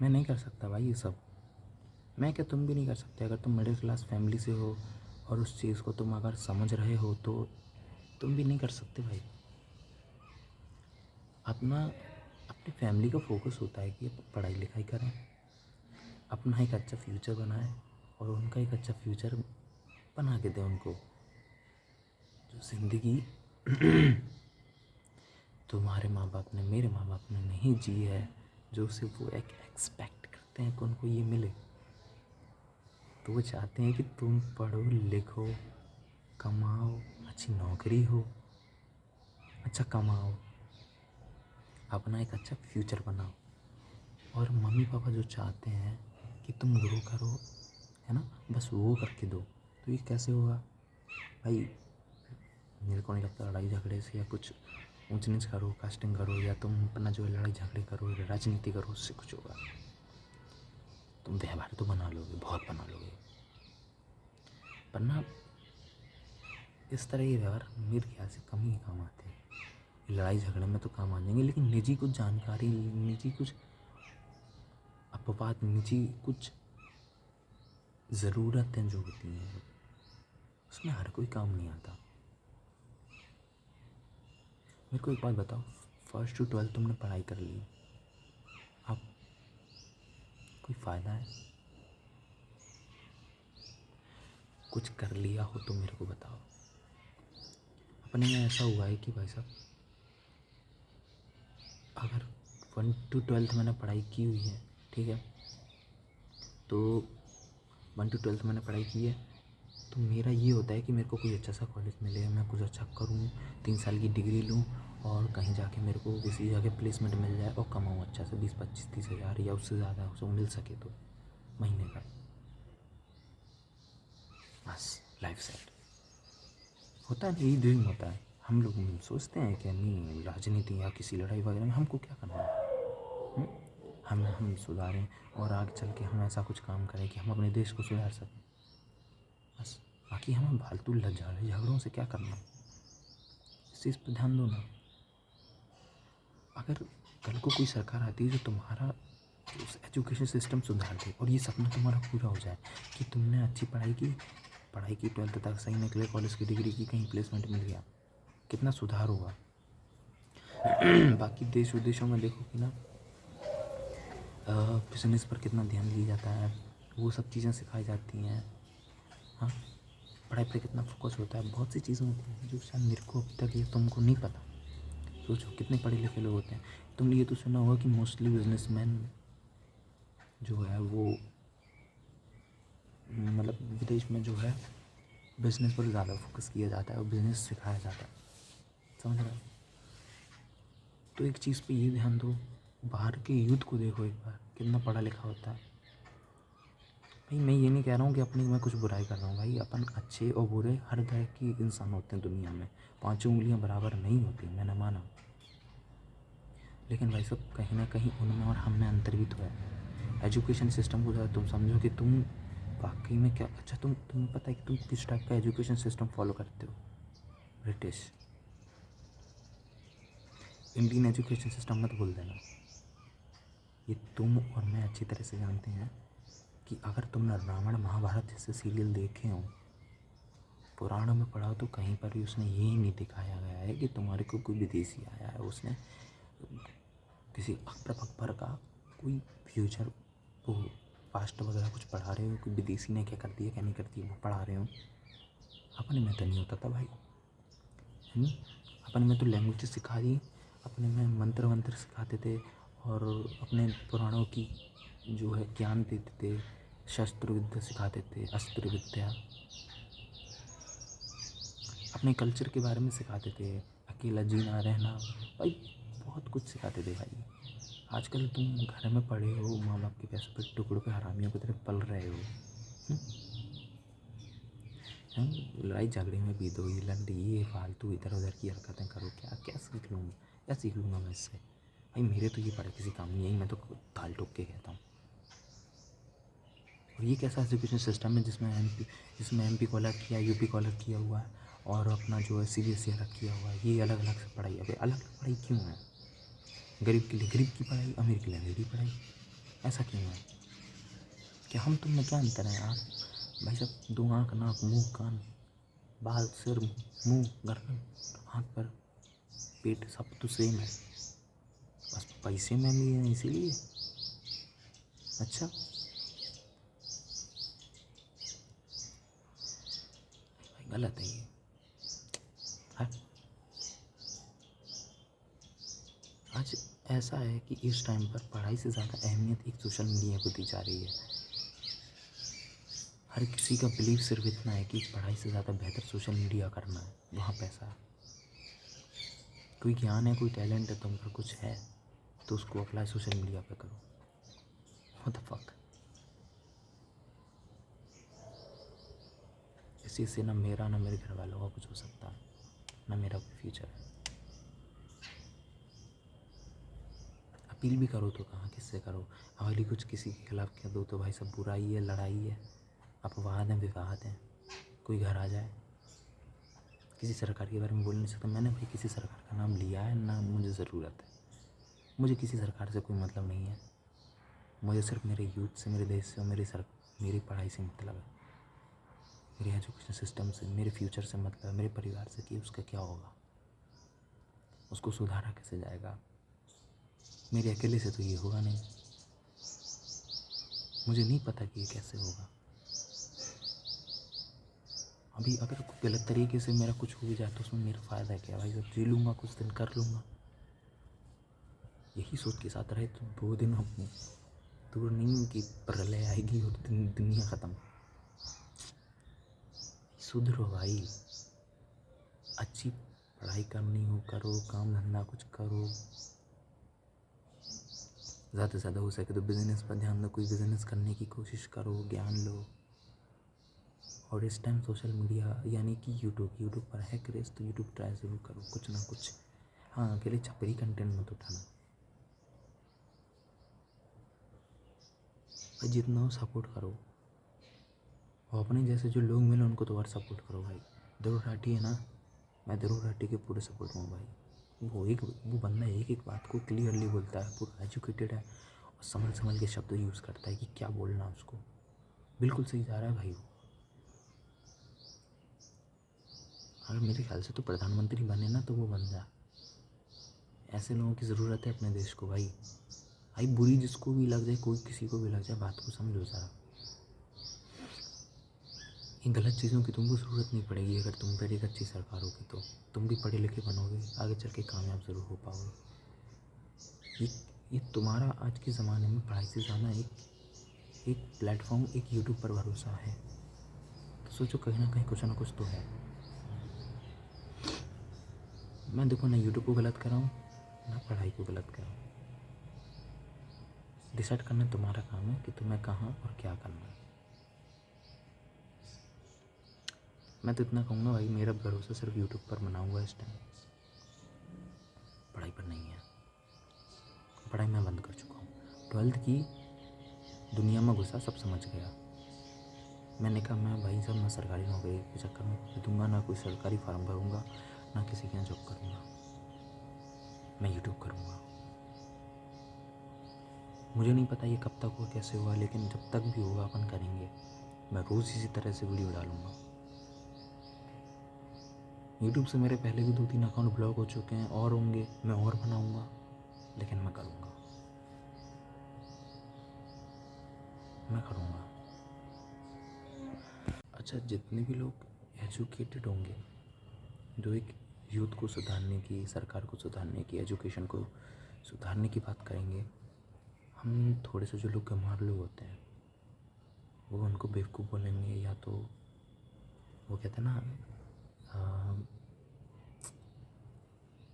मैं नहीं कर सकता भाई ये सब। मैं क्या, तुम भी नहीं कर सकते। अगर तुम मिडिल क्लास फैमिली से हो और उस चीज़ को तुम अगर समझ रहे हो तो तुम भी नहीं कर सकते भाई। अपना अपनी फैमिली का फोकस होता है कि पढ़ाई लिखाई करें, अपना एक अच्छा फ्यूचर बनाएं और उनका एक अच्छा फ्यूचर बना के दें उनको। जो ज़िंदगी तुम्हारे माँ बाप ने, मेरे माँ बाप ने नहीं जी है, जो सिर्फ वो एक एक्सपेक्ट करते हैं कि उनको ये मिले, तो वो चाहते हैं कि तुम पढ़ो लिखो, कमाओ, अच्छी नौकरी हो, अच्छा कमाओ, अपना एक अच्छा फ्यूचर बनाओ। और मम्मी पापा जो चाहते हैं कि तुम ग्रो करो, है ना, बस वो करके दो। तो ये कैसे होगा भाई? मेरे को नहीं लगता लड़ाई झगड़े से या कुछ ऊंच नीच करो, कास्टिंग करो, या तुम अपना जो है लड़ाई झगड़े करो, राजनीति करो, उससे कुछ होगा। तुम व्यवहार तो बना लोगे, बहुत बना लोगे, पर ना इस तरह के व्यवहार मेरे ख्याल से कम ही काम आते हैं। लड़ाई झगड़े में तो काम आ जाएंगे, लेकिन निजी कुछ जानकारी, निजी कुछ अपवाद, निजी कुछ ज़रूरतें जो होती हैं उसमें हर कोई काम नहीं आता। मेरे को एक बात बताओ, 1st to 12 तुमने पढ़ाई कर ली, अब कोई फ़ायदा है? कुछ कर लिया हो तो मेरे को बताओ। अपने में ऐसा हुआ है कि भाई साहब, अगर 1 to 12 मैंने पढ़ाई की हुई है, ठीक है, तो 1 to 12 मैंने पढ़ाई की है, तो मेरा ये होता है कि मेरे को कोई अच्छा सा कॉलेज मिले, मैं कुछ अच्छा करूँ, 3 साल की डिग्री लूँ और कहीं जाके मेरे को किसी जगह प्लेसमेंट मिल जाए और कमाऊँ अच्छा से 20-25-30 हज़ार या उससे ज़्यादा उसको मिल सके तो महीने का, बस लाइफ सेट होता है। यही ड्रीम होता है। हम लोग सोचते हैं कि नहीं, राजनीति या किसी लड़ाई वगैरह में हमको क्या करना है। हम सुधारें और आगे चल के हम ऐसा कुछ काम करें कि हम अपने देश को सुधार सकें, बस। बाकी हमें फालतू लड़ाई झगड़ों से क्या करना, इस चीज़ पर ध्यान दो ना। अगर कल को कोई सरकार आती है जो तुम्हारा उस एजुकेशन सिस्टम सुधार दे और ये सपना तुम्हारा पूरा हो जाए कि तुमने अच्छी पढ़ाई की, 12th तक सही निकले, कॉलेज की डिग्री की, कहीं प्लेसमेंट मिल गया, कितना सुधार हुआ। बाकी देश विदेशों में देखो कि ना बिजनेस पर कितना ध्यान दिया जाता है, वो सब चीज़ें सिखाई जाती हैं। हाँ, पढ़ाई पर कितना फोकस होता है, बहुत सी चीज़ें होती हैं जो शायद मेरे को अभी तक ये तुमको नहीं पता। सोचो कितने पढ़े लिखे लोग होते हैं। तुमने ये तो सुना होगा कि मोस्टली बिजनेसमैन जो है वो, मतलब विदेश में जो है बिज़नेस पर ज़्यादा फोकस किया जाता है और बिज़नेस सिखाया जाता है, समझ रहे हो? तो एक चीज़ पे ये ध्यान दो, बाहर के यूथ को देखो एक बार, कितना पढ़ा लिखा होता है। भाई मैं ये नहीं कह रहा हूँ कि अपनी मैं कुछ बुराई कर रहा हूँ, भाई अपन अच्छे और बुरे हर तरह के इंसान होते हैं दुनिया में, पाँचों उंगलियाँ बराबर नहीं होती, मैंने माना। लेकिन भाई सब कहीं ना कहीं उनमें और हम में अंतर भी तो है। एजुकेशन सिस्टम को ज़्यादा तुम समझो कि तुम वाकई में क्या, अच्छा तुम्हें पता है कि तुम किस टाइप का एजुकेशन सिस्टम फॉलो करते हो? ब्रिटिश। इंडियन एजुकेशन सिस्टम मत भूल देना। ये तुम और मैं अच्छी तरह से जानते हैं कि अगर तुमने रामायण महाभारत जैसे सीरियल देखे हो, पुराणों में पढ़ा हो, तो कहीं पर भी उसने यही नहीं दिखाया गया है कि तुम्हारे को कोई विदेशी आया है, उसने किसी अकबर का कोई फ्यूचर वो पास्ट वगैरह कुछ पढ़ा रहे हो, कोई विदेशी ने क्या कर दिया क्या नहीं कर दिया वो पढ़ा रहे हो। अपने में तो नहीं होता था भाई, है ना? अपने में तो लैंग्वेज सिखा दी, अपने में मंत्र वंत्र सिखाते थे और अपने पुराणों की जो है ज्ञान देते थे, शस्त्र विद्या सिखाते थे, अस्त्र विद्या, अपने कल्चर के बारे में सिखाते थे, अकेला जीना रहना, भाई बहुत कुछ सिखाते थे भाई। आजकल तुम घर में पड़े हो, माँ बाप के पैसे पे टुकड़ों पे हरामियों की तरह पल रहे हो, लड़ाई झगड़े में भी दो, ये लंडी, ये फालतू इधर उधर की हरकतें करो, क्या क्या सीख लूँगा मैं इससे? भाई मेरे तो ये पढ़े किसी काम नहीं है, मैं तो ताल ठोक के कहता हूँ। और ये कैसा एजुकेशन सिस्टम है जिसमें एमपी को अलग किया, यूपी को अलग किया हुआ है और अपना जो है सीबीएसई अलग किया हुआ है, ये अलग अलग से पढ़ाई। अबे अलग अलग पढ़ाई क्यों है? गरीब के लिए गरीब की पढ़ाई, अमीर के लिए अमीर की पढ़ाई। ऐसा क्यों है? क्या हम तुम में क्या अंतर है? आप भाई साहब 2 आँख, नाक, मुँह, कान, बाल, सिर, मुँह, गर्दन, हाथ पैर, पेट सब तो सेम है, बस पैसे में भी है इसीलिए। अच्छा भाई गलत है ये। हाँ? आज ऐसा है कि इस टाइम पर पढ़ाई से ज़्यादा अहमियत एक सोशल मीडिया को दी जा रही है। हर किसी का बिलीव सिर्फ इतना है कि पढ़ाई से ज़्यादा बेहतर सोशल मीडिया करना है, वहाँ पैसा है। कोई ज्ञान है, कोई टैलेंट है, तुम पर कुछ है तो उसको अप्लाई सोशल मीडिया पे करो। What the fuck. इस चीज़ से ना मेरा ना मेरे घर वालों का कुछ हो सकता है, ना मेरा कोई फ्यूचर है। अपील भी करो तो कहाँ किससे करो? हमारी कुछ किसी के खिलाफ कह दो तो भाई सब बुराई है, लड़ाई है, अपवाद हैं, विवाद हैं, कोई घर आ जाए। किसी सरकार के बारे में बोल नहीं सकता। मैंने भाई किसी सरकार का नाम लिया है ना, मुझे ज़रूरत है। मुझे किसी सरकार से कोई मतलब नहीं है। मुझे सिर्फ मेरे यूथ से, मेरे देश से और मेरी पढ़ाई से मतलब है, मेरे एजुकेशन सिस्टम से, मेरे फ्यूचर से मतलब है, मेरे परिवार से कि उसका क्या होगा, उसको सुधारा कैसे जाएगा। मेरे अकेले से तो ये होगा नहीं। मुझे नहीं पता कि ये कैसे होगा। अभी अगर गलत तरीके से मेरा कुछ हो भी जाए तो उसमें मेरा फ़ायदा क्या भाई? जब जी लूँगा, कुछ दिन कर लूँगा। यही सोच के साथ रहे तो 2 दिन हम दूर नहीं कि प्रलय आएगी और दुनिया ख़त्म। सुधरो भाई, अच्छी पढ़ाई करनी हो करो, काम धंधा कुछ करो, ज़्यादा से ज़्यादा हो सके तो बिज़नेस पर ध्यान दो, कोई बिज़नेस करने की कोशिश करो, ज्ञान लो। और इस टाइम सोशल मीडिया यानी कि यूट्यूब पर है क्रेज़ तो यूट्यूब ट्राई ज़रूर करो, कुछ ना कुछ। हाँ, अकेले छपरी कंटेंट मत उठाना भाई, जितना हो सपोर्ट करो। और अपने जैसे जो लोग मिले उनको तो और सपोर्ट करो भाई। ध्रुव राठी है ना, मैं ध्रुव राठी के पूरे सपोर्ट में हूँ भाई। वो बंदा एक बात को क्लियरली बोलता है, पूरा एजुकेटेड है और संभल के शब्द यूज़ करता है कि क्या बोलना उसको। बिल्कुल सही जा रहा है भाई वो। अगर मेरे ख्याल से तो प्रधानमंत्री बने ना तो वो बन जा। ऐसे लोगों की ज़रूरत है अपने देश को भाई। भाई बुरी जिसको भी लग जाए, कोई किसी को भी लग जाए, बात को समझो ज़रा। इन गलत चीज़ों की तुमको ज़रूरत नहीं पड़ेगी अगर तुम पर एक अच्छी सरकार होगी तो। तुम भी पढ़े लिखे बनोगे, आगे चल के कामयाब ज़रूर हो पाओगे। ये तुम्हारा आज के ज़माने में पढ़ाई से ज़्यादा एक प्लेटफॉर्म, एक यूट्यूब पर भरोसा है तो सोचो कहीं ना कुछ तो है। मैं देखो ना यूट्यूब को गलत कर रहा हूँ ना पढ़ाई को गलत कर रहा हूँ। डिसाइड करना तुम्हारा काम है कि तुम्हें कहाँ और क्या करना है। मैं तो इतना कहूँगा भाई, मेरा भरोसा सिर्फ यूट्यूब पर बना हुआ है इस टाइम, पढ़ाई पर नहीं है। पढ़ाई मैं बंद कर चुका हूँ। 12th की दुनिया में घुसा, सब समझ गया। मैंने कहा मैं भाई साहब मैं सरकारी नौकरी के चक्कर में दूंगा ना, कोई सरकारी फार्म भरूँगा ना, किसी के यहाँ जॉब करूँगा। मैं यूट्यूब करूँगा। मुझे नहीं पता ये कब तक हुआ, कैसे हुआ, लेकिन जब तक भी होगा अपन करेंगे। मैं रोज़ इसी तरह से वीडियो डालूँगा। यूट्यूब से मेरे पहले भी 2-3 अकाउंट ब्लॉक हो चुके हैं, और होंगे, मैं और बनाऊँगा, लेकिन मैं करूँगा, मैं करूँगा। अच्छा, जितने भी लोग एजुकेटेड होंगे, जो एक यूथ को सुधारने की, सरकार को सुधारने की, एजुकेशन को सुधारने की बात करेंगे, हम थोड़े से जो लोग गंवार लोग होते हैं वो उनको बेवकूफ़ बोलेंगे, या तो वो कहते हैं ना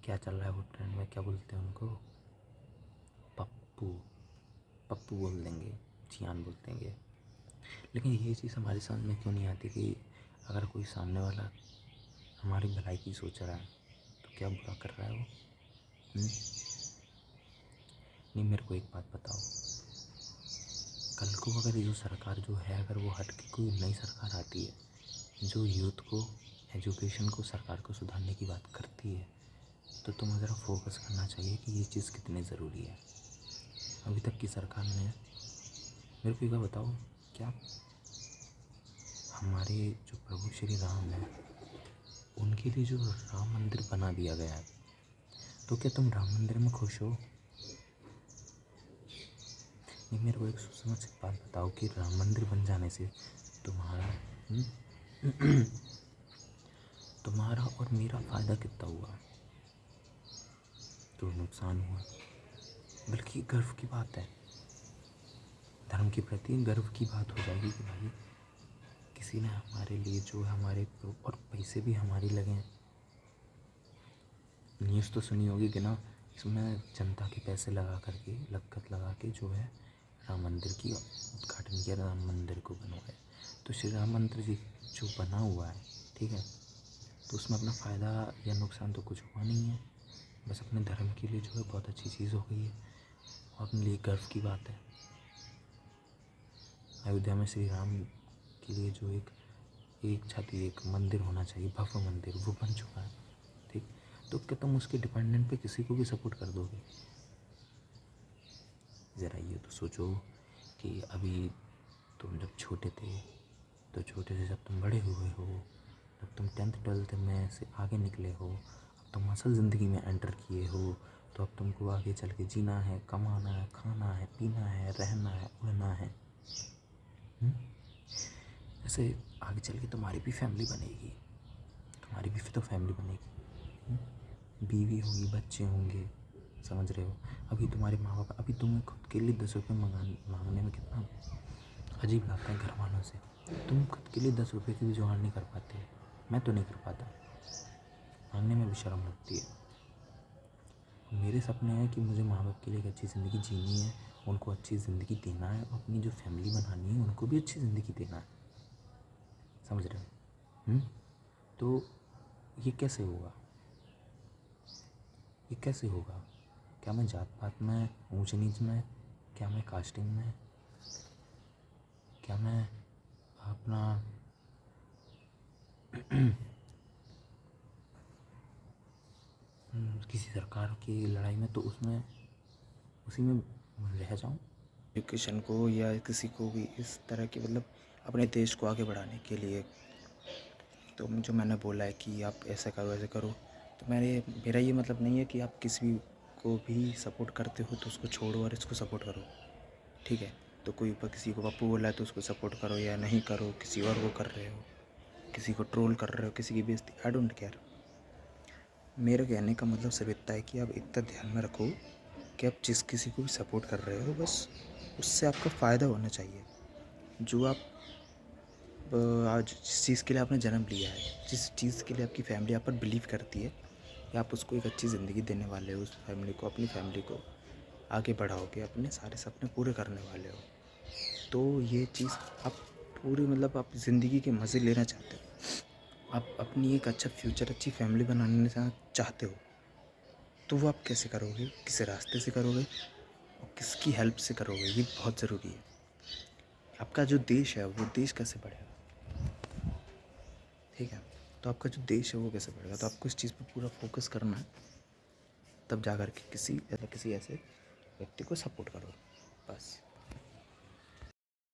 क्या चल रहा है वो ट्रेंड में, क्या बोलते हैं उनको, पप्पू पप्पू बोल देंगे, जियान बोल देंगे। लेकिन ये चीज़ हमारे समझ में क्यों नहीं आती कि अगर कोई सामने वाला हमारी भलाई की सोच रहा है तो क्या बुरा कर रहा है वो? नहीं, मेरे को एक बात बताओ, कल को अगर ये जो सरकार जो है, अगर वो हट के कोई नई सरकार आती है जो यूथ को, एजुकेशन को, सरकार को सुधारने की बात करती है, तो तुम्हें ज़रा फोकस करना चाहिए कि ये चीज़ कितनी ज़रूरी है। अभी तक की सरकार ने मेरे को एक बात बताओ, क्या हमारे जो प्रभु श्री राम है उनके लिए जो राम मंदिर बना दिया गया है, तो क्या तुम राम मंदिर में खुश हो? नहीं, मेरे को एक समझ से बात बताओ कि राम मंदिर बन जाने से तुम्हारा तुम्हारा और मेरा फ़ायदा कितना हुआ? तो नुकसान हुआ। बल्कि गर्व की बात है, धर्म के प्रति गर्व की बात हो जाएगी कि भाई किसी ने हमारे लिए जो है हमारे और पैसे भी हमारे लगे हैं। न्यूज़ तो सुनी होगी कि ना, इसमें जनता के पैसे लगा करके लगत लगा के जो है राम मंदिर की उद्घाटन किया, राम मंदिर को बनवाया। तो श्री राम मंदिर जी जो बना हुआ है, ठीक है, तो उसमें अपना फ़ायदा या नुकसान तो कुछ हुआ नहीं है, बस अपने धर्म के लिए जो है बहुत अच्छी चीज़ हो गई है और अपने लिए गर्व की बात है। अयोध्या में श्री राम के लिए जो एक छाती एक मंदिर होना चाहिए, भव्य मंदिर, वो बन चुका है, ठीक। तो क्या तुम उसके डिपेंडेंट पे किसी को भी सपोर्ट कर दोगे? ज़रा ये तो सोचो कि अभी तुम जब छोटे थे, तो छोटे से जब तुम बड़े हुए हो, जब तुम 10th 12th में से आगे निकले हो, अब तुम असल ज़िंदगी में एंटर किए हो, तो अब तुमको आगे चल के जीना है, कमाना है, खाना है, पीना है, रहना है, उड़ना है। जैसे आगे चल के तुम्हारी भी फैमिली बनेगी, तुम्हारी भी तो फैमिली बनेगी, बीवी होगी, बच्चे होंगे, समझ रहे हो? अभी तुम्हारे माँ बाप, अभी तुम्हें खुद के लिए 10 रुपये मांगने में कितना अजीब लगता है घर वालों से। तुम खुद के लिए 10 रुपये की भी जुगाड़ नहीं कर पाते, मैं तो नहीं कर पाता, मांगने में भी शर्म लगती है। मेरे सपने हैं कि मुझे माँ बाप के लिए एक अच्छी ज़िंदगी जीनी है, उनको अच्छी ज़िंदगी देना है, अपनी जो फैमिली बनानी है उनको भी अच्छी ज़िंदगी देना है, समझ रहे हो? तो ये कैसे होगा? ये कैसे होगा? क्या मैं जात पात में, ऊंच नीच में, क्या मैं कास्टिंग में, क्या मैं अपना किसी सरकार की लड़ाई में, तो उसमें उसी में रह जाऊं? एजुकेशन को या किसी को भी इस तरह की मतलब अपने देश को आगे बढ़ाने के लिए, तो जो मैंने बोला है कि आप ऐसा करो ऐसे करो, तो मेरा ये मतलब नहीं है कि आप किसी को भी सपोर्ट करते हो तो उसको छोड़ो और इसको सपोर्ट करो, ठीक है। तो कोई किसी को पप्पू बोला है तो उसको सपोर्ट करो या नहीं करो, किसी और को कर रहे हो, किसी को ट्रोल कर रहे हो, किसी की बेइज्जती, आई डोंट केयर। मेरा कहने का मतलब सिर्फ इतना है कि आप इतना ध्यान में रखो कि आप जिस किसी को भी सपोर्ट कर रहे हो, बस उससे आपका फ़ायदा होना चाहिए। जो आप आज जिस चीज़ के लिए आपने जन्म लिया है, जिस चीज़ के लिए आपकी फैमिली आप पर बिलीव करती है कि आप उसको एक अच्छी ज़िंदगी देने वाले हो, उस फैमिली को, अपनी फैमिली को आगे बढ़ाओगे, अपने सारे सपने पूरे करने वाले हो, तो ये चीज़ आप पूरी मतलब आप ज़िंदगी के मज़े लेना चाहते हो, आप अपनी एक अच्छा फ्यूचर, अच्छी फैमिली बनाने चाहते हो, तो वो आप कैसे करोगे, किस रास्ते से करोगे और किसकी हेल्प से करोगे, ये बहुत ज़रूरी है। आपका जो देश है वो देश कैसे बढ़ेगा, ठीक है। तो आपका जो देश है वो कैसे बढ़ेगा, तो आपको इस चीज़ पर पूरा फोकस करना है, तब जा कर के किसी ऐसे व्यक्ति को सपोर्ट करो, बस।